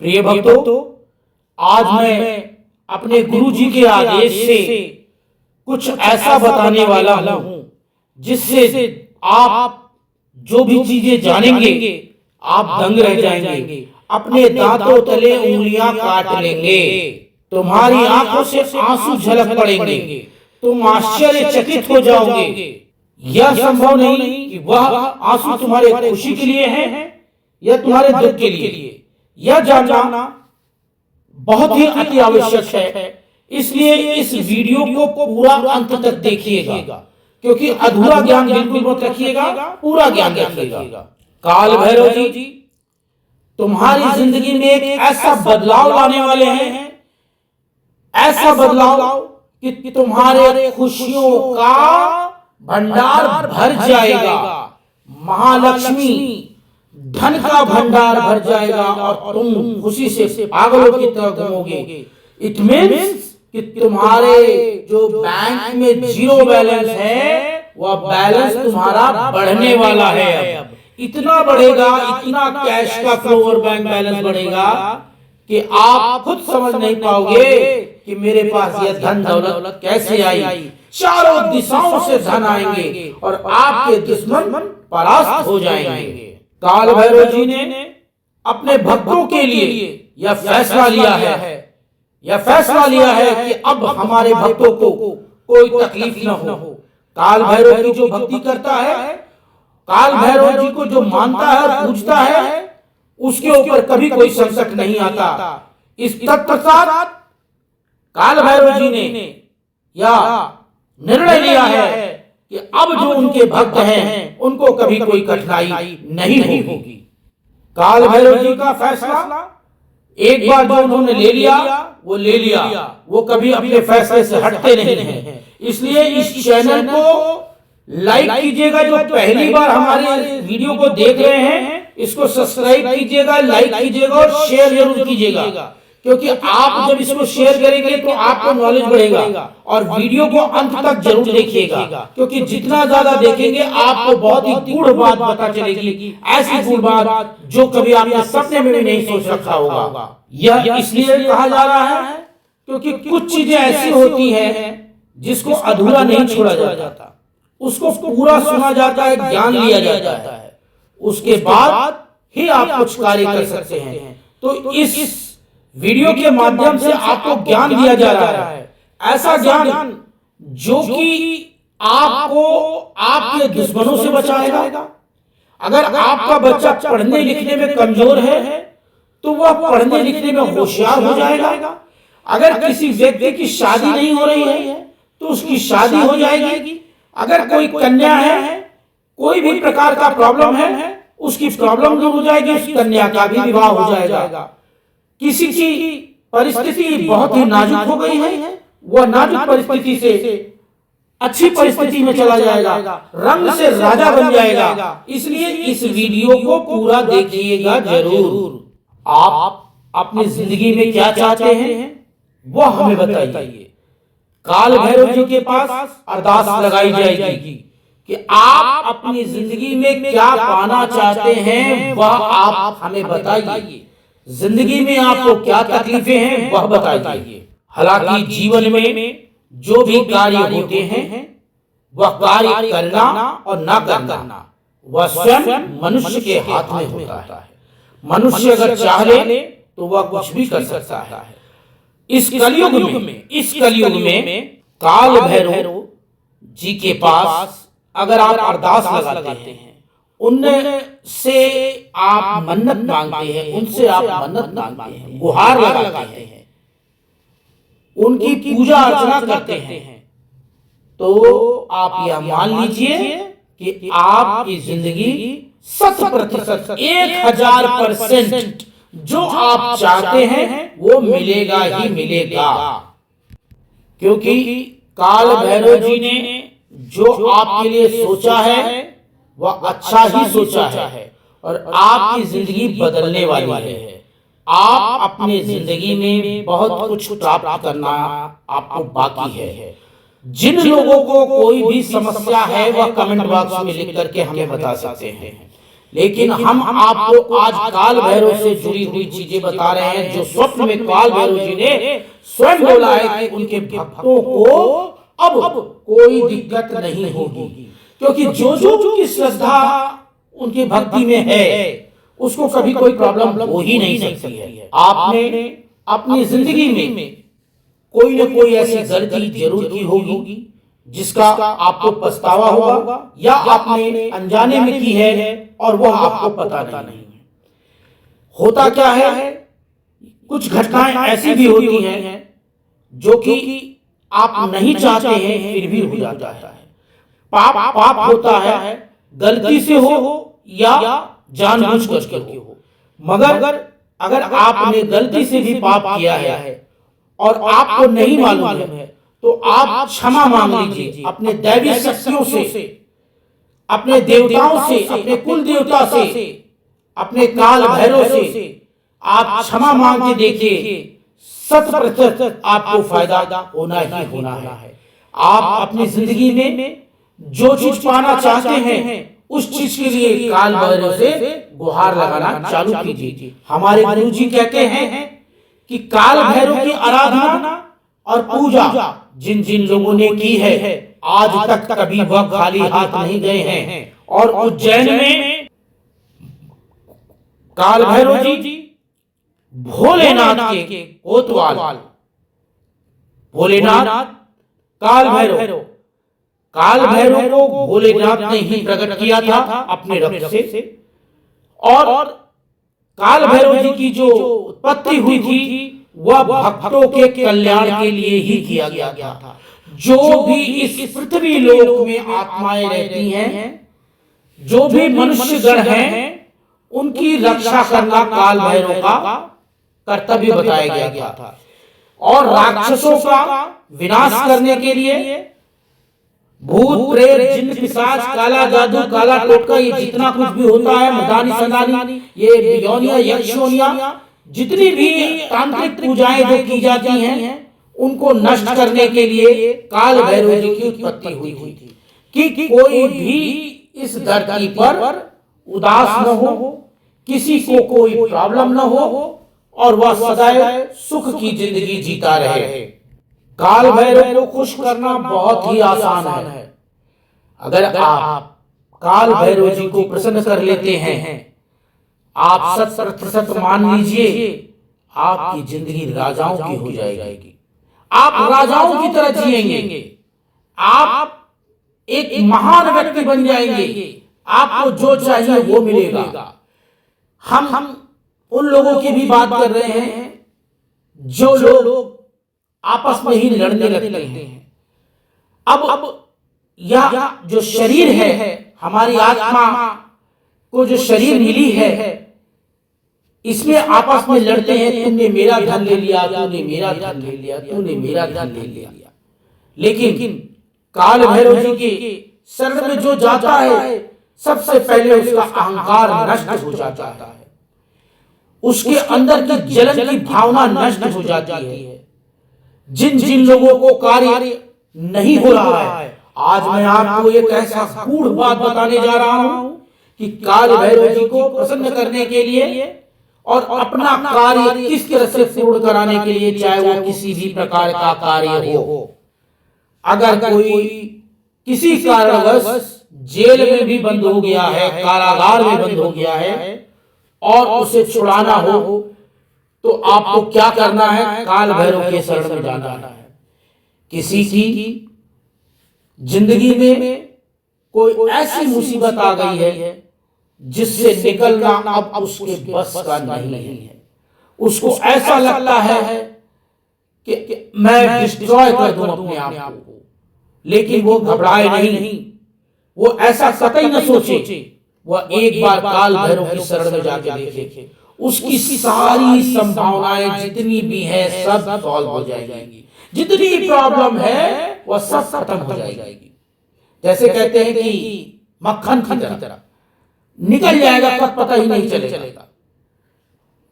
प्रिय भक्तों, आज मैं अपने गुरु जी के आदेश से कुछ ऐसा बताने वाला हूं जिससे आप जो भी चीजें जानेंगे आप दंग रह जाएंगे, अपने दांतों तले उंगलियां काट लेंगे, तुम्हारी आंखों से आंसू झलक पड़ेंगे, तुम आश्चर्यचकित हो जाओगे। यह संभव नहीं कि वह आंसू तुम्हारे खुशी के लिए हैं या तुम्हारे दुख के लिए। यह जानना बहुत ही अति आवश्यक है, इसलिए इस वीडियो को पूरा अंत तक देखिएगा, क्योंकि अधूरा ज्ञान बिल्कुल मत रखिएगा, पूरा ज्ञान रखिएगा। काल भैरव जी तुम्हारी जिंदगी में एक ऐसा बदलाव लाने वाले हैं, ऐसा बदलाव कि तुम्हारे खुशियों का भंडार भर जाएगा, महालक्ष्मी धन का भंडार भर जाएगा और तुम खुशी से पागलों की तरह घूमोगे। इट मीन्स कि तुम्हारे जो बैंक में जीरो बैलेंस है वह बैलेंस तुम्हारा बढ़ने वाला है। अब इतना बढ़ेगा, इतना कैश का फ्लो और बैंक बैलेंस बढ़ेगा कि आप खुद समझ नहीं पाओगे कि मेरे पास यह धन दौलत कैसे आई। चारों दिशाओं से धन आएंगे और आपके दुश्मन परास्त हो जाएंगे। काल भैरव जी ने अपने भक्तों के लिए यह फैसला लिया है कि अब हमारे भक्तों को कोई तकलीफ न हो। काल भैरव की जो भक्ति करता है, काल भैरव जी को जो मानता है, पूजता है, उसके ऊपर कभी कोई संकट नहीं आता। इस तत्पश्चात काल भैरव जी ने यह निर्णय लिया है कि अब जो उनके भक्त हैं उनको कभी कोई कठिनाई नहीं होगी। काल भैरव जी का फैसला एक बार जो उन्होंने ले लिया, वो कभी अपने फैसले से हटते नहीं हैं। इसलिए इस चैनल को लाइक कीजिएगा, जो पहली बार हमारे वीडियो को देख रहे हैं इसको सब्सक्राइब कीजिएगा, लाइक कीजिएगा और शेयर जरूर कीजिएगा, क्योंकि आप जब इसको शेयर करेंगे तो आपको नॉलेज बढ़ेगा। और वीडियो को अंत तक जरूर देखिएगा, क्योंकि जितना ज्यादा देखेंगे आपको बहुत ही गूढ़ बात पता चलेगी, ऐसी गूढ़ बात जो कभी आपने सपने में भी नहीं सोच रखा होगा। यह इसलिए कहा जा रहा है क्योंकि कुछ चीजें ऐसी होती हैं जिसको अधूरा नहीं छोड़ा जाता, उसको पूरा सुना जाता है, ज्ञान लिया जाता है, उसके बाद ही आप कुछ कार्य कर सकते हैं। तो इस वीडियो के माध्यम से आपको ज्ञान दिया जा रहा है, ऐसा ज्ञान जो कि आपको आपके दुश्मनों से बचाएगा। अगर आपका बच्चा पढ़ने लिखने में कमजोर है तो वह पढ़ने लिखने में होशियार हो जाएगा। अगर किसी व्यक्ति की शादी नहीं हो रही है तो उसकी शादी हो जाएगी। अगर कोई कन्या है, कोई भी प्रकार का प्रॉब्लम है, उसकी प्रॉब्लम दूर हो जाएगी, उस कन्या का भी विवाह हो जाएगा। किसी की परिस्थिति बहुत ही नाजुक हो गई है, वह नाजुक परिस्थिति से अच्छी परिस्थिति में चला जाएगा, रंग से राजा बन जाएगा। इसलिए इस वीडियो को पूरा देखिएगा जरूर। आप अपनी जिंदगी में क्या चाहते हैं वह हमें बताइए। काल भैरव जी के पास अरदास लगाई जाएगी कि आप अपनी जिंदगी में क्या पाना चाहते हैं वह आप हमें बताइए। जिंदगी में आपको क्या तकलीफें हैं वह बताइए। हालांकि जीवन में जो भी कार्य होते हैं वह कार्य करना और ना करना वह स्वयं मनुष्य के हाथ में होता है। मनुष्य अगर चाह ले तो वह कुछ भी कर सकता है। इस कलयुग में काल भैरव जी के पास अगर आप अरदास लगाते हैं, उनसे आप मन्नत मांगते हैं, उनसे आप मन्नत मांगते हैं, गुहार लगाते हैं, उनकी पूजा अर्चना करते हैं, तो आप यह मान लीजिए कि आपकी जिंदगी 100%, 1000% जो आप चाहते हैं वो मिलेगा ही मिलेगा। क्योंकि काल भैरव जी ने जो आपके लिए सोचा है वह अच्छा ही सोचा है और आपकी जिंदगी बदलने वाली है। आप अपनी जिंदगी में बहुत कुछ प्राप्त करना आपको बाकी है। जिन लोगों को कोई भी समस्या है वह कमेंट बॉक्स में लिख करके हमें बता सकते हैं। लेकिन हम आपको आज काल भैरव से जुड़ी हुई चीजें बता रहे हैं, जो स्वप्न में काल भैरव जी ने स्वयं बोला है कि उनके भक्तों को अब कोई दिक्कत नहीं होगी, क्योंकि जो जो की श्रद्धा उनकी भक्ति में है उसको कभी कोई प्रॉब्लम हो ही नहीं सकती है। आपने अपनी जिंदगी में कोई ना कोई ऐसी गलती जरूर की होगी जिसका आपको पछतावा होगा, या आपने अनजाने में की है और वो आपको पता नहीं है। होता क्या है, कुछ घटनाएं ऐसी भी होती हैं जो कि आप नहीं चाहते हैं फिर भी हो जाता है। पाप होता है, गलती से हो या जानबूझ करके हो, मगर अगर आपने गलती से भी पाप किया है और आपको नहीं मालूम है तो आप क्षमा मांग लीजिए अपने दैवी शक्तियों से, अपने देवताओं से, अपने कुल देवता से, अपने काल भैरव से आप क्षमा मांग के देखिए, 100% आपको फायदा होना ही होना है। आप अपनी जिंदगी में जो चीज पाना चाहते हैं उस चीज के लिए काल भैरव से गुहार लगाना चालू कीजिए। हमारे गुरु जी कहते हैं कि काल भैरव की आराधना और पूजा जिन जिन लोगों ने की है आज तक कभी वह खाली हाथ नहीं गए हैं। और उज्जैन में काल भैरव जी भोलेनाथ के कोतवाल, भोलेनाथ काल भैरव को भोलेनाथ ने ही प्रकट किया था अपने रक्त से, और काल भैरव जी की जो उत्पत्ति हुई थी वह भक्तों के कल्याण के लिए ही किया गया था। जो भी इस पृथ्वी लोक में आत्माएं रहती हैं, जो भी मनुष्य गण हैं, उनकी रक्षा करना काल भैरव का कर्तव्य बताया गया था। और राक्षसों का विनाश करने के लिए भूत प्रेत जिन्न पिशाच काला जादू काला टोटका ये जितना कुछ भी होता है, मदानी संदानी, ये योनिया यक्षोनिया, जितनी भी तांत्रिक पूजाएं जो की जाती हैं उनको नष्ट करने के लिए काल भैरव जी की उत्पत्ति हुई थी कि कोई भी इस धरती पर उदास न हो, किसी को कोई प्रॉब्लम न हो और वह सदैव सुख की जिंदगी जीता रहे। काल भैरव को खुश करना बहुत ही आसान है। अगर आप काल भैरव जी को प्रसन्न कर लेते हैं, आप 100% मान लीजिए आपकी जिंदगी राजाओं की हो जाएगी। आप राजाओं की तरह जिएंगे, आप एक महान व्यक्ति बन जाएंगे, आपको जो चाहिए वो मिलेगा। हम उन लोगों की भी बात कर रहे हैं जो लोग आपस में ही लड़ने लगते हैं। अब यह जो शरीर है, हमारी आत्मा को जो शरीर मिली है, इसमें आपस में लड़ते हैं, तुमने मेरा धन ले लिया, तूने मेरा धन ले लिया, तूने मेरा धन ले लिया। लेकिन काल भैरव जी के शरण में जो जाता है सबसे पहले उसका अहंकार नष्ट हो जाता है, उसके अंदर की जलन की भावना नष्ट हो जाती है। जिन जिन लोगों को कार्य नहीं हो रहा है, आज मैं आपको एक ऐसा गूढ़ बात बताने जा रहा हूं कि काल भैरव जी को प्रसन्न करने के लिए और अपना कार्य किस तरह से पूर्ण कराने के लिए, चाहे वो किसी भी प्रकार का कार्य हो, अगर कोई किसी कारणवश जेल में भी बंद हो गया है, कारागार में बंद हो गया है और उसे छुड़ाना हो तो आपको क्या करना है? काल भैरव के शरण में जाना है। किसी की जिंदगी में कोई ऐसी मुसीबत आ गई है जिससे निकलना अब उसके बस का नहीं है, उसको ऐसा लगता है कि मैं डिस्ट्रॉय कर दूं अपने आप को, लेकिन वो घबराए नहीं, वो ऐसा कतई न सोचे, वह एक बार काल भैरव की शरण में जाके देखे, उसकी सारी संभावनाएं जितनी भी है सब सॉल्व हो जाएगी, जितनी प्रॉब्लम है वह सब खत्म हो जाएगी। जैसे कहते हैं कि मक्खन की तरह निकल जाएगा, कब पता ही नहीं चलेगा।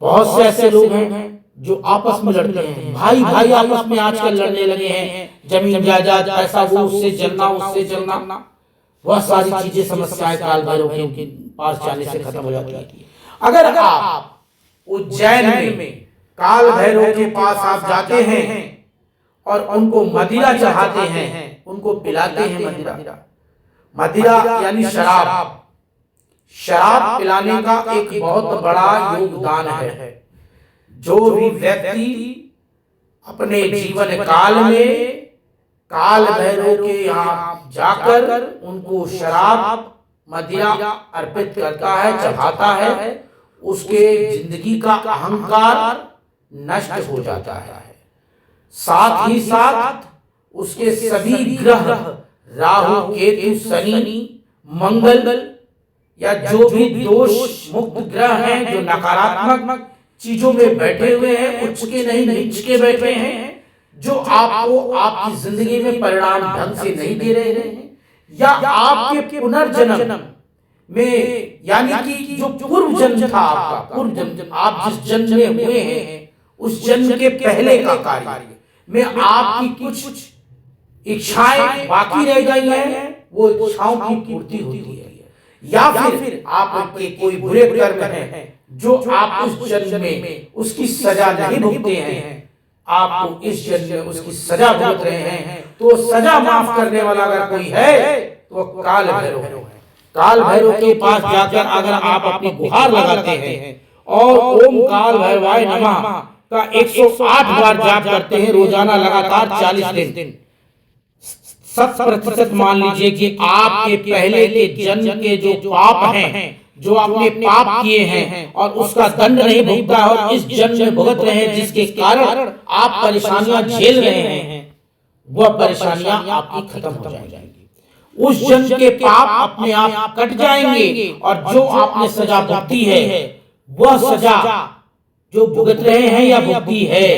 बहुत से ऐसे लोग हैं जो आपस में लड़ते हैं, भाई भाई आपस में आजकल लड़ने लगे हैं, जमीन जायदाद पैसा, वो उससे जलना उससे जलना, वह सारी चीजें समस्याएं काल भैरव की पास जाने से खत्म हो जाती है। अगर आप उज्जैन में काल भैरव के पास आप जाते हैं और उनको मदिरा चढ़ाते हैं, उनको पिलाते हैं मदिरा, मदिरा यानी शराब, शराब पिलाने का एक बहुत बड़ा योगदान है। जो भी व्यक्ति अपने जीवन काल में काल भैरव के यहाँ जाकर उनको शराब मदिरा अर्पित करता है, चढ़ाता है, उसके जिंदगी का अहंकार नष्ट हो जाता है। साथ ही साथ उसके सभी ग्रह, राहु केतु शनि मंगल या जो भी दोष मुक्त ग्रह हैं, जो नकारात्मक चीजों में बैठे हुए हैं, उच्च के नहीं नीच के बैठे हैं, जो आपको आपकी जिंदगी में परिणाम ढंग से नहीं दे रहे हैं, या आपके पुनर्जन्म में यानी कि जो पूर्व जन्म था आपका, पूर्व जन्म आप जिस जन्म में हुए हैं उस जन्म के पहले का कार्य में आपकी कुछ इच्छाएं बाकी रह गई हैं, वो इच्छाओं की पूर्ति होती है। या फिर आपके कोई बुरे कर्म हैं जो आप उस जन्म में उसकी सजा नहीं भुगते हैं, आपको इस जन्म में उसकी सजा भुगत रहे हैं, तो सजा माफ करने वाला अगर कोई है तो काल भैरव है। काल भैरव के पास जाकर अगर आप अपनी गुहार लगाते हैं और ओम काल भैरवाय नमः का 108 बार जाप करते हैं रोजाना लगातार 40 दिन, 100% मान लीजिए कि आपके पहले के जन्म के जो पाप हैं, जो आपने पाप किए हैं और उसका दंड नहीं भुगता है और इस जन्म में भुगत रहे हैं, जिसके कारण आप परेशानियां झेल रहे हैं, वह परेशानियां आपकी खत्म हो जाएंगी। उस जन्म के पाप अपने आप कट जाएंगे और जो आपने सजा भुगती है, वह सजा जो भुगत रहे हैं या भुगती है,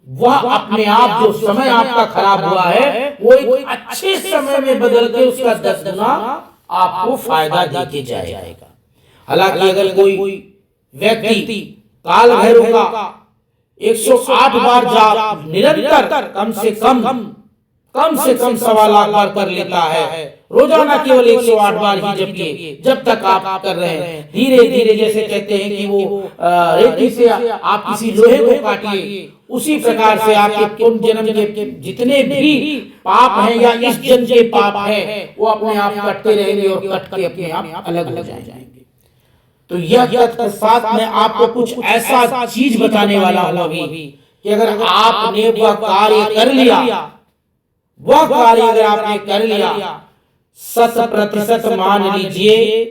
वह अपने आप जो समय आपका खराब हुआ है वो एक अच्छे समय में बदल के उसका 10 गुना आपको फायदा देके जाएगा। हालांकि अगर कोई व्यक्ति काल भैरव का 108 बार जाप निरंतर कम से कम 1.25 लाख बार कर लेता है, रोजाना केवल 108 बार ही जपिए, जब तक आप कर रहे हैं, धीरे धीरे जैसे कहते हैं कि वो रेती से आप किसी लोहे को काटिए, उसी प्रकार से आपके पूर्व जन्म के जितने भी पाप हैं या इस जन्म के पाप हैं, वो अपने आप कटते रहेंगे और कट के अपने आप अलग हो जाएंगे। तो यह साथ में आपको कुछ ऐसा चीज बताने वाला हूं अभी कि अगर आपने वह कार्य कर लिया, वह कार्य अगर आपने कर लिया, 100% मान लीजिए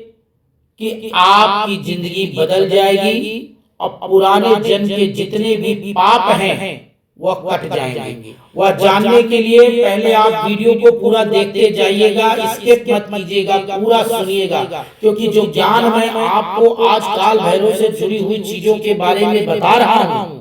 कि आपकी जिंदगी बदल जाएगी और पुराने जन्म के जितने भी पाप हैं वह कट जाएंगे। वह जानने के लिए पहले आप वीडियो को पूरा देखते जाइएगा, स्किप मत कीजिएगा, पूरा सुनिएगा, क्योंकि जो ज्ञान मैं आपको आज काल भैरव से जुड़ी हुई चीजों के बारे में बता रहा हूं,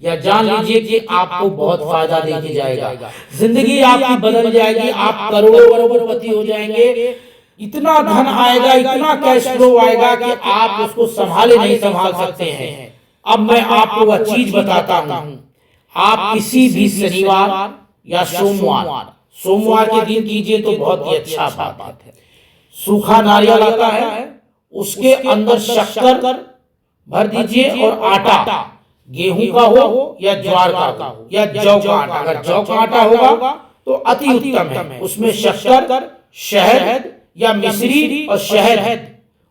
या जान लीजिए कि आपको बहुत फायदा देके जाएगा, जिंदगी आपकी बदल जाएगी, आप करोड़पति हो जाएंगे, इतना धन आएगा, इतना कैश फ्लो आएगा कि आप उसको नहीं संभाल सकते हैं। अब मैं आपको वह चीज बताता हूं। आप किसी भी शनिवार या सोमवार के दिन कीजिए तो बहुत ही अच्छा बात है। सूखा नारियल आता है, उसके अंदर शक्कर भर दीजिए और आटा, गेहूं का हो या ज्वार का हो या जौ का आटा, अगर जौ का आटा होगा तो अति उत्तम है। उसमें शक्कर, शहद या मिश्री और शहद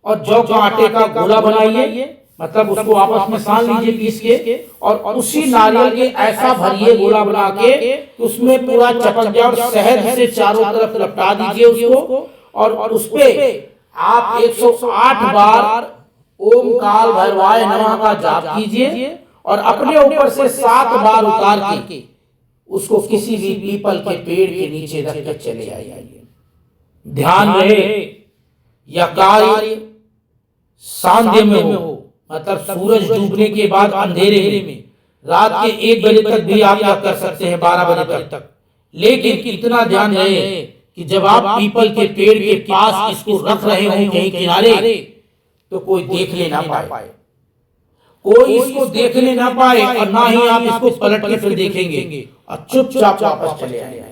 और जौ का आटे का गोला बनाइए, मतलब उसको आपस में सान लीजिए पीस के, और उसी नारियल के ऐसा भरिए गोला बना के उसमें पूरा चपक जाए और शहद से चारों तरफ लपटा दीजिए उसको, और उस पे आप 108 बार ओम काल भैरवाय नमः का जाप कीजिए और अपने ऊपर से 7 बार उतार के उसको किसी भी पीपल के पेड़ के नीचे रख कर चले आइए। ध्यान रहे यह कार्य सांध्य में हो, मतलब सूरज डूबने के बाद अंधेरे में, रात के 1 बजे तक भी आप कर सकते हैं, 12 बजे तक। लेकिन इतना ध्यान रहे कि जब आप पीपल के पेड़ के पास इसको रख रहे हो कहीं किनारे, तो कोई देखने ना पाए, कोई इसको देखने ना पाए, और ना ही आप इसको पलट के फिर देखेंगे और चुपचाप वापस चले आएंगे।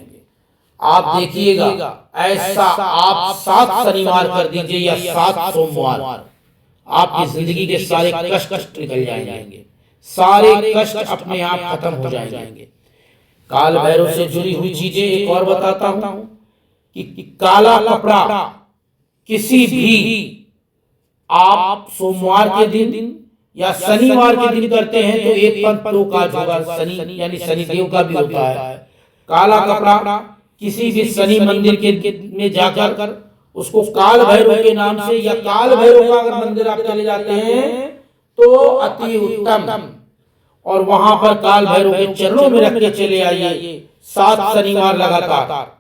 आप देखिएगा, ऐसा आप 7 शनिवार कर दीजिए या 7 सोमवार, आपकी जिंदगी के सारे कष्ट निकल जाएंगे, सारे कष्ट अपने आप खत्म हो जाएंगे। काल भैरव से जुड़ी हुई चीजें एक और बताता हूं कि काला कपड़ा किसी भी आप सोमवार के दिन या शनिवार के दिन करते हैं तो एक पंथ दो काज होगा। शनि यानी शनिदेव का भी होता है। काला कपड़ा किसी भी शनि मंदिर के में जाकर उसको काल भैरव के नाम से या काल भैरव का अगर मंदिर आप चले जाते हैं तो अति उत्तम, और वहां पर काल भैरव के चरणों में रख के चले आइए। 7 शनिवार लगातार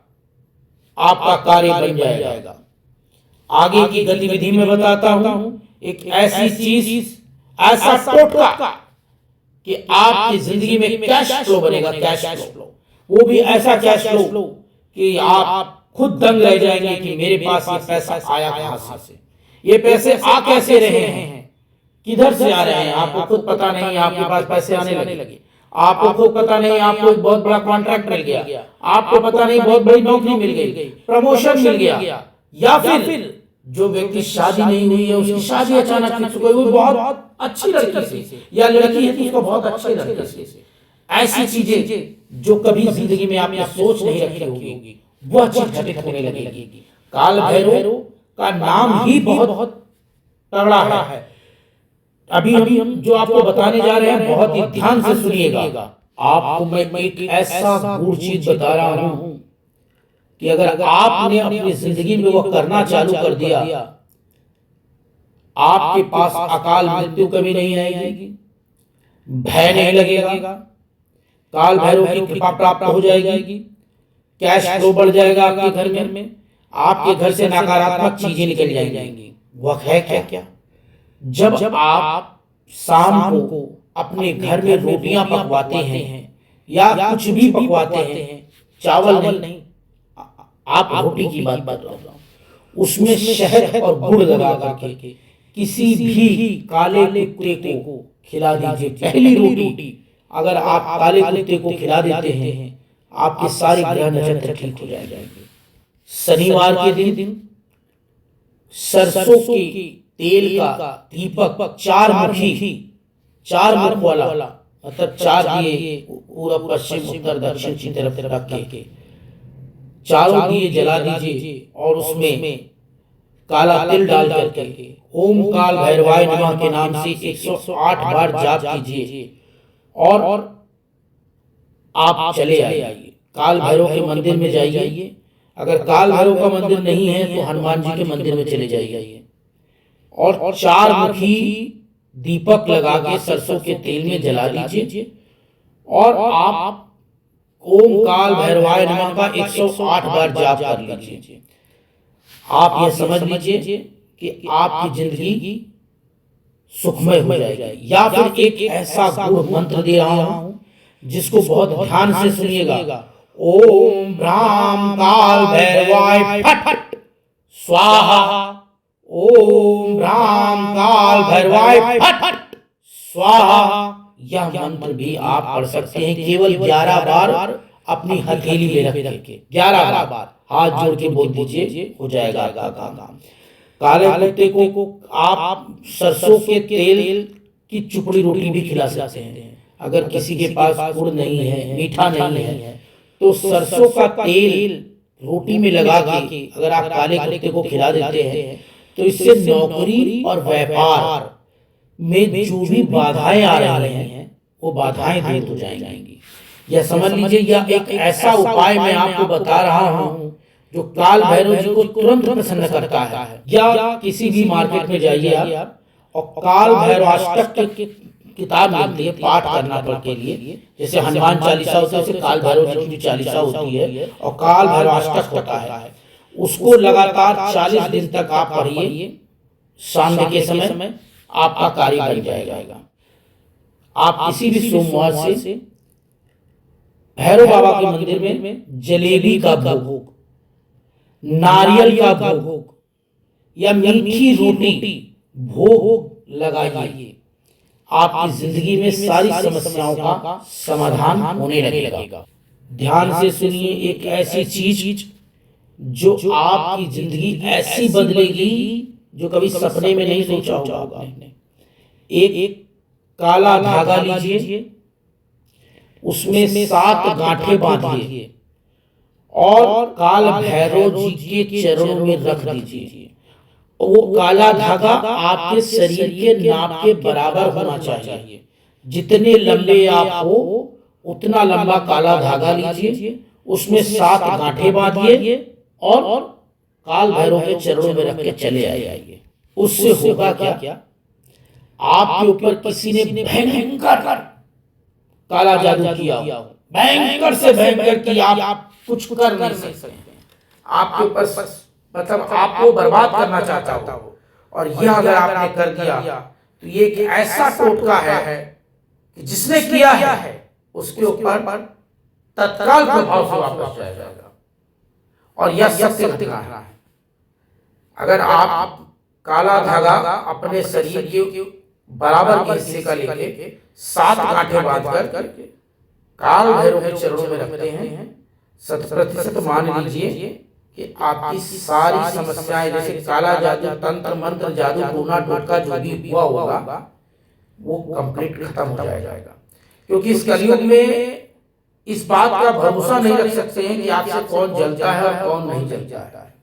आपका कार्य बन जाएगा। आगे की गतिविधि में बताता हूं एक ऐसी चीज, ऐसा टोटका कि आपकी जिंदगी में कैश फ्लो बनेगा। कैश फ्लो, वो भी ऐसा कैश फ्लो कि आप खुद दंग रह जाएंगे कि मेरे पास ये पैसा आया कहां से, ये पैसे आ कैसे रहे हैं, किधर से आ रहे हैं, आपको खुद पता नहीं। आपके पास पैसे आने लगे, आपको खुद पता नहीं, आपको एक बहुत बड़ा कॉन्ट्रैक्ट मिल गया, आपको पता नहीं बहुत बड़ी नौकरी मिल गई, प्रमोशन मिल गया, या फिर जो व्यक्ति शादी नहीं हुई है उसकी शादी अचानक से कोई बहुत अच्छी लड़की से, या लड़की है तो उसको बहुत अच्छी लड़की से। ऐसी चीजें जो कभी जिंदगी में आपने सोच नहीं रखी होगी वह चीज घटित होने लगेगी। काल भैरव का नाम ही बहुत तगड़ा है। अभी हम जो आपको बताने जा रहे हैं बहुत ही ध्यान से सुनिएगा। आपको मैं एक ऐसा गुड़ चीज बता रहा हूं कि अगर आपने अपनी जिंदगी में वह करना चालू कर दिया, आपके पास अकाल मृत्यु कभी नहीं आएगी, भय नहीं लगेगा, काल भैरव की कृपा प्राप्त हो जाएगी, कैश फ्लो बढ़ जाएगा आपके घर में, आपके घर से नकारात्मक चीजें निकल जाएंगी। वह है क्या? जब आप शाम को अपने घर में रोटियां पकवाते हैं या कुछ भी पकवाते हैं, चावल नहीं, आप रोटी की बात कर रहा हूं, उसमें शहद और गुड़ लगा करके किसी भी काले कुत्ते को खिला दीजिए। पहली रोटी अगर आप काले कुत्ते को खिला देते हैं, आपके सारे ग्रह नक्षत्र ठीक हो जाएंगे। शनिवार के दिन सरसों के तेल का दीपक 4 मुख वाला, मतलब 4 दिए पूरब पश्चिम उत्तर दक्षिण की तरफ रख के चारों दिए जला दीजिए और उसमें काला तिल डाल करके ओम काल भैरवाय नमः के नाम से 108 बार जाप कीजिए और आप चले आइए। काल भैरव के मंदिर में जाइए। अगर काल भैरव का मंदिर नहीं है तो हनुमान जी के मंदिर में चले जाइए और 4 मुखी दीपक लगा के सरसों के तेल में जला दीजिए और आप ओम काल भैरवाय नमः का 108 बार जाप कर लीजिए। आप ये समझ लीजिए कि आपकी जिंदगी सुखमय हो जाएगी। या फिर एक ऐसा गुड़ मंत्र दे रहा हूं जिसको बहुत ध्यान से सुनिएगा। ओम भ्राम काल भैरवाय फट स्वाहा, ओम भ्राम काल भैरवाय फट स्वाहा। यह मंत्र भी आप पढ़ सकते हैं केवल 11 बार अपनी हथेली में रख के 11 बार हाथ जोड़ के बोल दीजिए, हो जाएगा काम। काले कुत्ते को आप सरसों के तेल की चुपड़ी रोटी भी खिला सकते हैं। अगर किसी के पास गुड़ नहीं है, मीठा नहीं है, तो सरसों का तेल रोटी में लगा के अगर आप काले कुत्ते को खिला देते हैं तो इससे नौकरी और व्यापार में जो भी बाधाएं आ रही हैं वो बाधाएं दूर हो जाएंगी। यह समझ लीजिए, यह एक ऐसा उपाय मैं आपको बता रहा हूं जो काल भैरव जी को तुरंत प्रसन्न करता है। या किसी भी मार्केट में जाइए आप और काल भैरवाष्टक की किताब मिलती है पाठ करना पढ़ के लिए, जैसे हनुमान चालीसा होता है, काल भैरव जी की चालीसा होती है और काल भैरवाष्टक होता है। उसको लगातार 40 दिन तक आप पढ़िए। संध्या के समय आपका कार्य बन जाएगा। आप किसी भी सोमवार से भैरव बाबा के मंदिर में जलेबी का भोग, नारियल का भोग या मीठी रोटी भोग लगाइए। आपकी जिंदगी में सारी समस्याओं का समाधान होने लगेगा। ध्यान से सुनिए, एक ऐसी चीज जो आपकी जिंदगी ऐसी बदलेगी जो कभी सपने में नहीं सोचा होगा आपने। एक काला धागा लीजिए, उसमें 7 गांठें बांधिए और काल भैरव जी के चरणों में रख दीजिए। वो काला धागा आपके शरीर के नाप के बराबर होना चाहिए। जितने लंबे आप हो उतना लंबा काला धागा लीजिए, उसमें 7 गांठें बांधिए और काल भैरव के चरणों में रख के चले आइए। उससे होगा क्या, आपके ऊपर किसी ने भयंकर काला जादू किया हो, भयंकर से भयंकर कि आप कुछ कर नहीं सकते, आपके ऊपर मतलब आपको बर्बाद करना चाहता हो, और यह अगर आपने कर दिया तो ये एक ऐसा टोटका है कि जिसने किया है उसके ऊपर तत्काल प्रभाव से वापस जाएगा। और यह सत्य घटना है। अगर आप काला धागा अपने शरीर के बराबर के हिस्से का लेके 7 गांठें बांधकर काल भैरव के चरणों में रखते हैं, 100% मान लीजिए कि आपकी सारी समस्याएं, जैसे काला जादू, तंत्र मंत्र, जादू टोना टोटका जो भी हुआ होगा वो कंप्लीट खत्म हो जाएगा। क्योंकि इस कलयुग में इस बात का भरोसा नहीं रख सकते हैं कि आपसे कौन जलता है और कौन नहीं जलता है,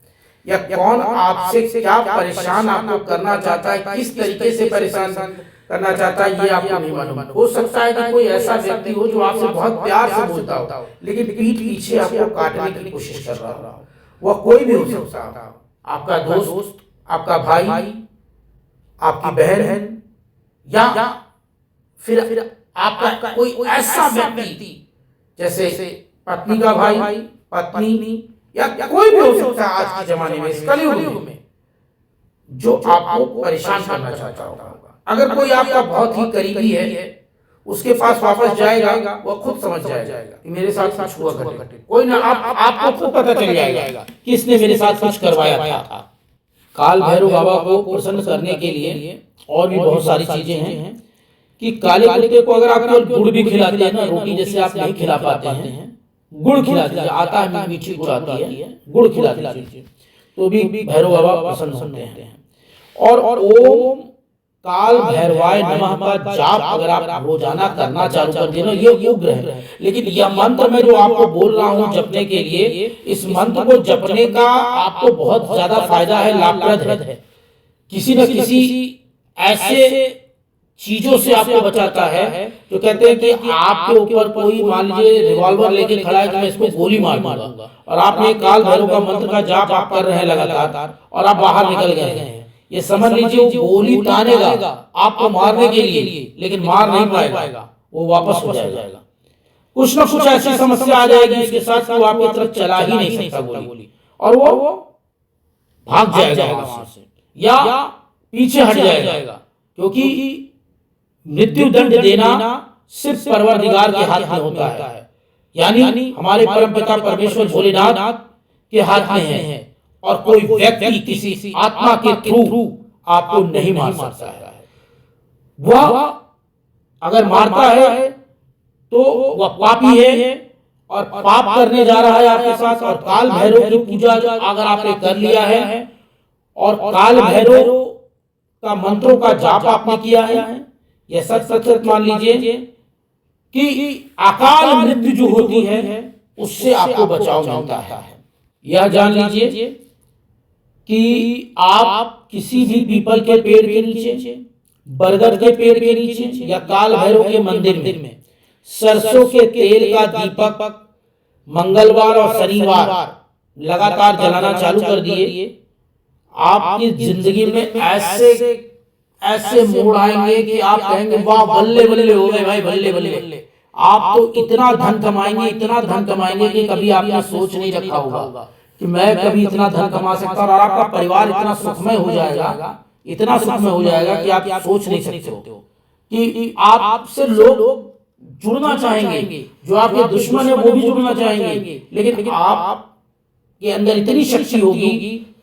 या कौन आपसे क्या परेशान आपको करना चाहता है, किस तरीके से परेशान करना चाहता है, ये आपको नहीं मालूम। हो सकता है कि कोई ऐसा व्यक्ति हो जो आपसे बहुत प्यार से बोलता हो लेकिन पीठ पीछे आपको काटने की कोशिश कर रहा हो। वह कोई भी हो सकता है, आपका दोस्त, आपका भाई, आपकी बहन, या फिर आपका कोई ऐसा व्यक्ति जैसे पत्नी का भाई, पत्नी, या कोई भी हो सकता है आज के जमाने में, इस कलयुग में, जो आपको परेशान करना चाहता होगा। अगर कोई आपका बहुत ही करीबी है, उसके पास वापस जाएगा, वो खुद समझ जाएगा कि मेरे साथ कुछ हुआ घटे। कोई ना, आपको खुद पता चल जाएगा कि इसने मेरे साथ कुछ करवाया था। काल भैरव बाबा को प्रसन्न करने के लिए और भी बहुत सारी चीजें हैं कि काले कुत्ते को अगर आप केवल गुड़ भी खिलाते हैं ना, रोटी जैसे आप नहीं खिला पाते हैं, गुड़ खिला दीजिए, आता है मीठी गुड़ आती है, गुड़ खिला दीजिए तो भी भैरव बाबा प्रसन्न होते हैं। और ओम काल भैरवाय नमः का जाप अगर आप रोजाना करना चालू कर देना, ये उग्र है। लेकिन यह मंत्र मैं जो आपको बोल रहा हूँ जपने के लिए, इस मंत्र को जपने का आपको बहुत ज्यादा फायदा है, लाभप्रद है। किसी न किसी ऐसे चीजों से आपको बचाता है जो कहते हैं कि आपके ऊपर कोई मान लीजिए रिवॉल्वर लेके खड़ा है कि मैं इसको गोली मार दूंगा, और आपने काल भैरव का मंत्र का जाप आप कर रहे हैं लगातार और आप बाहर निकल गए हैं, ये समझ लीजिए वो गोली तानेगा आपको मारने के लिए, लेकिन मार नहीं पाएगा, वो वापस हो जाएगा। कुछ न कुछ ऐसी समस्या आ जाएगी उसके साथ कि वो आपकी तरफ चला ही नहीं सकता गोली, और वो भाग जाएगा वहां से या पीछे हट जाएगा। क्योंकि मृत्यु दंड देना सिर्फ परवरदिगार के हाथ में होता है, यानी हमारे परमपिता परमेश्वर भोलेनाथ के हाथ में है, और कोई व्यक्ति किसी आत्मा के थ्रू आपको नहीं मार सकता है। वह अगर मारता है तो वह पापी है और पाप करने जा रहा है आपके साथ। और काल भैरव की पूजा अगर आपने कर लिया है और काल भैरव का मंत्रों का जाप आपने किया है, यह सच मान लीजिए कि अकाल मृत्यु जो होती है उससे आपको बचाव मिलता है। यह जान लीजिए कि आप किसी भी पीपल के पेड़ के नीचे, बरगद के पेड़ के नीचे या काल भैरव के मंदिर में सरसों के तेल का दीपक मंगलवार और शनिवार लगातार जलाना चालू कर दिए, आपकी जिंदगी में ऐसे मोड़ आएंगे कि आप कहेंगे वाह बल्ले बल्ले हो गए भाई, बल्ले बल्ले। आप तो इतना धन कमाएंगे कि कभी आपने सोच नहीं रखा होगा कि मैं कभी इतना धन कमा सकता हूं, और आपका परिवार इतना सुखमय हो जाएगा कि आप सोच नहीं सकते हो कि आपसे लोग जुड़ना चाहेंगे, जो आपके दुश्मन है वो भी जुड़ना चाहेंगे, लेकिन आप के अंदर इतनी शक्ति होगी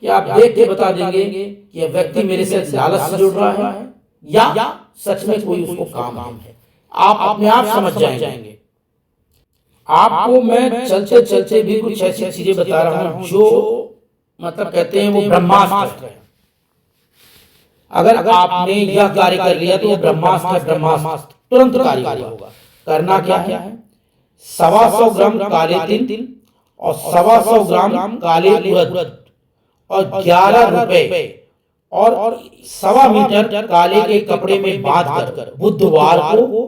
कि आप देख के बता देंगे कि यह व्यक्ति मेरे से लालच से जुड़ रहा है या सच में कोई उसको काम है। आप अपने आप समझ जाएंगे। आपको मैं चलते चलते भी कुछ ऐसी चीजें बता रहा हूं जो मतलब कहते हैं वो ब्रह्मास्त्र है। अगर आपने यह कार्य कर लिया तो ब्रह्मास्त्र है, ब्रह्मास्त्र तुरंत कार्य होगा। करना क्या है, 125 ग्राम काले तिल और 125 ग्राम काले उड़द और 11 रुपए और 1.25 मीटर काले के कपड़े में बांध कर बुधवार को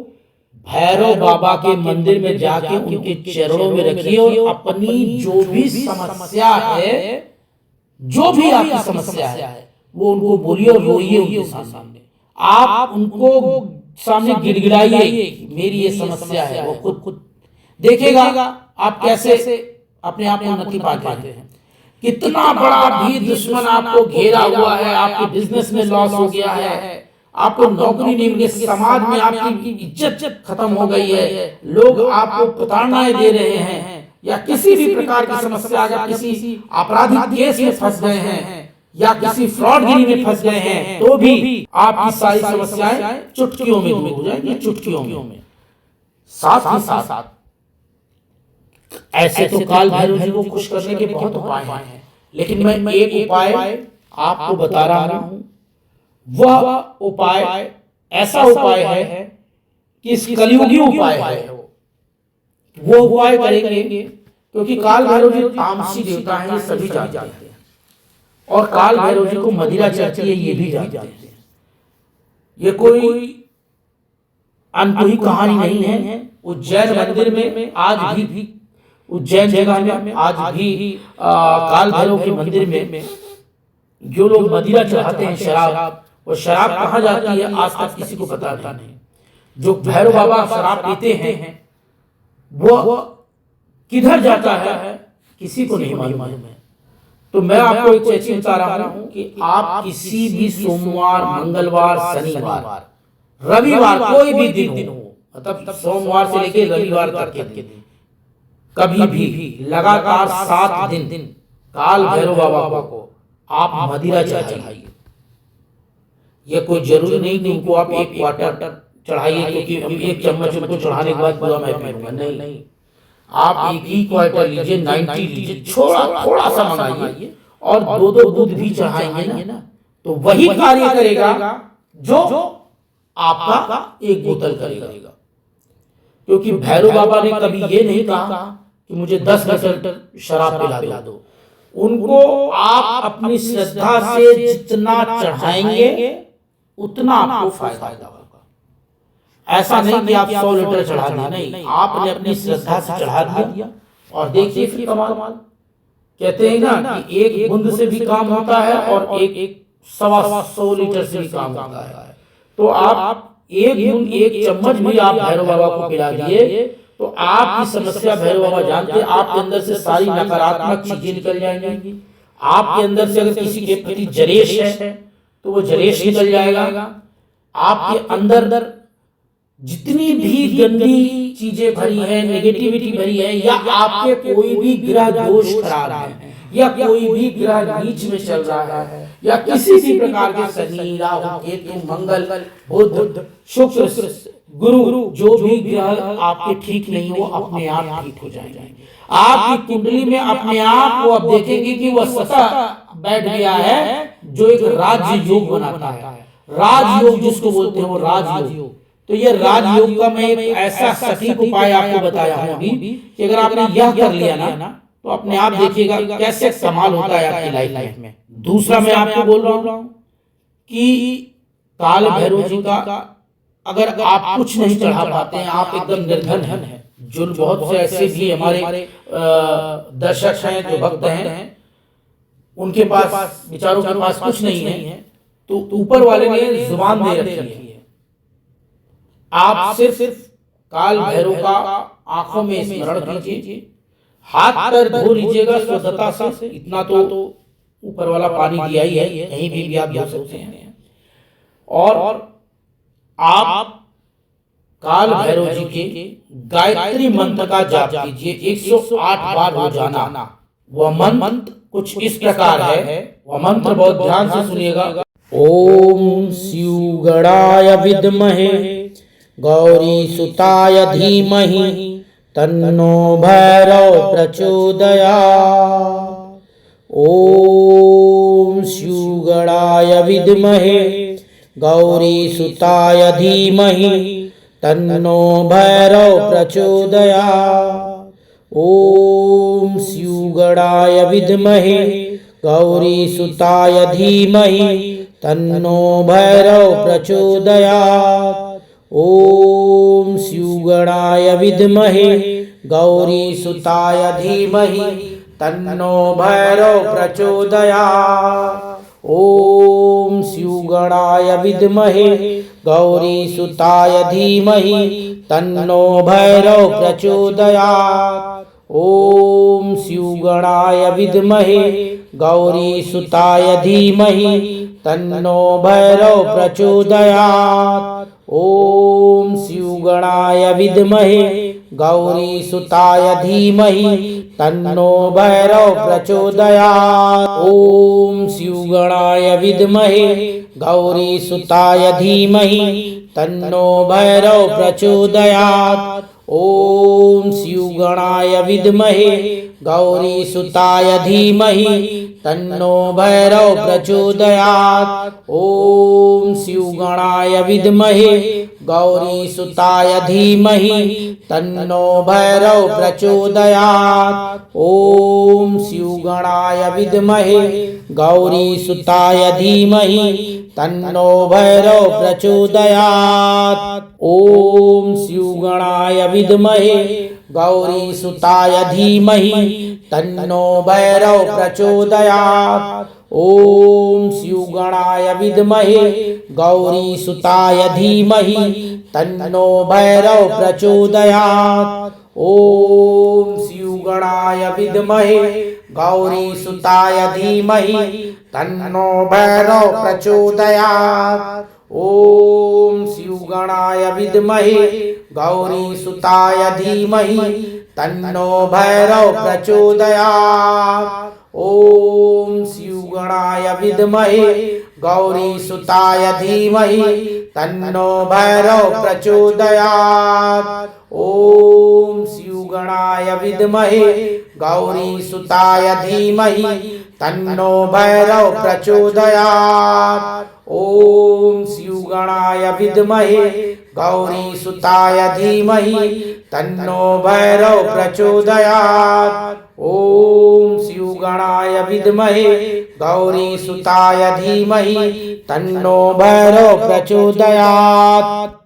भैरव बाबा के मंदिर में जाके उनके चरणों में रखिए और अपनी जो भी समस्या है, जो भी आपकी समस्या है वो उनको बोलिए और रोइए उनके सामने। आप उनको सामने गिड़गिड़ाइए मेरी ये समस्या है, वो खुद देखेगा आप कैसे अपने आप में उन्नति पाते हैं। कितना बड़ा भी दुश्मन आपको घेरा हुआ है, आपके बिजनेस में लॉस हो गया है, आपको नौकरी नहीं मिली, समाज में आपकी इज्जत खत्म हो गई है, लोग आपको प्रताड़नाएं दे रहे हैं, या किसी भी प्रकार की समस्या, या किसी आपराधिक केस में फंस गए हैं या किसी फ्रॉडगिरी में फंस गए हैं, तो भी आपकी सारी समस्याएं चुटकियों में दूर हो जाएंगी, चुटकियों में। साथ ही साथ ऐसे तो काल भैरव जी को खुश करने के बहुत उपाय हैं, लेकिन मैं एक उपाय आपको बता रहा हूं। वह उपाय ऐसा उपाय है कि इस कलयुगी उपाय है, वो उपाय करेंगे क्योंकि काल भैरव जी तामसी देवता है, ये सभी जानते हैं, और काल भैरव जी को मदिरा चढ़ती है ये भी जानते हैं। ये कोई अनकोही कहानी नहीं है। उज्जैन मंदिर में आज भी उज्जैन जगह में आज भी काल भैरव के मंदिर में जो लोग मदिरा चढ़ाते हैं, शराब, वो शराब कहाँ जाती है आज तक किसी को पता नहीं। जो भैरव बाबा शराब पीते हैं वो किधर जाता है किसी को नहीं मालूम है। तो मैं आपको एक चीज बता रहा हूं कि आप किसी भी सोमवार, मंगलवार, शनिवार, रविवार, कोई भी दिन हो, मतलब सोमवार से लेकर रविवार तक के दिन, कभी भी लगातार 7 दिन काल भैरव बाबा को आप मदिरा चढ़ाइए। ये कोई जरूरी नहीं कि उनको आप एक क्वार्टर चढ़ाइए क्योंकि हम एक चम्मच उनको चढ़ाने के बाद पूरा मैं पीऊंगा, नहीं। आप एक ही क्वार्टर लीजिए, 90 लीजिए, थोड़ा सा मंगाइए और 2 दूध भी चढ़ाएंगे ना, तो वही कार्य करेगा जो आपका एक बोतल करेगा। क्योंकि भैरव बाबा ने कभी ये नहीं कहा कि मुझे 10 लीटर शराब पिला दो। उनको आप अपनी श्रद्धा से जितना चढ़ाएंगे उतना आपको फायदा होगा। ऐसा नहीं कि आप 100 लीटर चढ़ा दिया, नहीं, आपने अपनी श्रद्धा से चढ़ा दिया और देखिए फिर कमाल। कहते हैं ना कि एक बूंद से भी काम होता है और एक 125 लीटर से भी काम होता है। तो आप एक बूंद, एक चम्मच भी आप भैरव बाबा को पिला दिए तो आपकी समस्या भैरव बाबा जानते हैं, आपके अंदर से सारी नकारात्मक चीजें निकल जाएंगी। आपके अंदर से अगर किसी के प्रति जलेश है तो वो जलेश निकल जाएगा। आपके अंदर जितनी भी गंदी चीजें भरी है, नेगेटिविटी भरी है, या आपके कोई भी ग्रह दोष खराब है, या कोई भी ग्रह नीच में चल रहा है, या किसी भी प्रकार के शनि, राहु, केतु, मंगल, बुध, शुक्र, गुरु, जो भी ग्रह आपके ठीक नहीं हो अपने आप ठीक हो जाएंगे। आपकी कुंडली में अपने आप को अब देखेंगे कि वह सतह बैठ गया है जो एक राज योग बनाता है। राज योग जिसको बोलते हैं वो राज योग। तो ये राजयोग का मैं एक ऐसा सटीक उपाय आपको बताया हूं अभी कि अगर आपने यह कर लिया ना तो अपने आप देखिएगा कैसे कमाल होता है आपकी लाइफ में। दूसरा मैं आपको बोल रहा हूं कि काल भैरव जी का अगर आप कुछ नहीं चढ़ा पाते हैं, आप एकदम निर्धन हैं, जो बहुत से ऐसे भी हमारे दर्शक हैं, जो भक्त हैं, उनके पास बेचारों के पास कुछ नहीं है, तो ऊपर वाले ने जुबान दे रखी है। आप सिर्फ काल भैरव का आंखों में स्मरण कीजिए, हाथ पैर धो लीजिएगा शुद्धता से, इतना तो ऊपर वाला पानी दिया ही है, कहीं भी आप धो सकते हैं। और आप काल भैरव जी के गायत्री मंत्र का जाप कीजिए 108 बार रोजाना। वह मंत्र कुछ इस प्रकार है, वह मंत्र बहुत ध्यान से सुनिएगा। ओम शिव गणाय विद्महे गौरी सुताय धीमहि तन्नो भैरव प्रचोदयात्। ओम श्रीगणाय विद्महे गौरीसुताय धीमहि तन्नो भैरव प्रचोदयात्। ओम श्रीगणाय विद्महे गौरीसुताय धीमहि तन्नो भैरव प्रचोदयात्। ओम श्रीगणाय विद्महे गौरीसुताय धीमहि तन्नो भैरव प्रचोदयात्। ओम श्रीगणाय विद्महे गौरीसुताय धीमहि तन्नो भैरव प्रचोदयात्। ओम श्रीगणाय विद्महे गौरीसुताय धीमहि तन्नो भैरव प्रचोदयात्। ओम श्रीगणाय विद्महे गौरीसुताय धीमहि तन्नो भैरव प्रचोदयात्। ओम श्रीगणाय विद्महे गौरीसुताय धीमहि तन्नो भैरव प्रचोदयात्। ओम श्रीगणाय विद्महे गौरीसुताय धीमहि तन्नो भैरव प्रचोदयात्। ओम श्रीगणाय विद्महे गौरीसुताय धीमहि तन्नो भैरव प्रचोदयात्। ओम श्रीगणाय विद्महे गौरीसुताय धीमहि तन्नो भैरव प्रचोदयात्। ओम श्रीगणाय विद्महे गौरीसुताय धीमहि तन्नो भैरव प्रचोदयात्। ओम श्रीगणाय विद्महे गौरीसुताय धीमहि तन्नो भैरव प्रचोदयात्। ओम श्रीगणाय विद्महे गौरीसुताय धीमहि तन्नो भैरव प्रचोदयात्। ओम श्रीगणाय विद्महे गौरीसुताय धीमहि तन्नो भैरव प्रचोदयात्। ओम श्रीगणाय विद्महे गौरीसुताय धीमहि तन्नो भैरव प्रचोदयात्। ओम श्रीगणाय विद्महे गौरीसुताय धीमहि तन्नो भैरव प्रचोदयात्। ओम श्रीगणाय विद्महे गौरीसुताय धीमहि तन्नो भैरव प्रचोदयात्। ओम श्रीगणाय विद्महे गौरीसुताय धीमहि तन्नो भैरव प्रचोदयात्।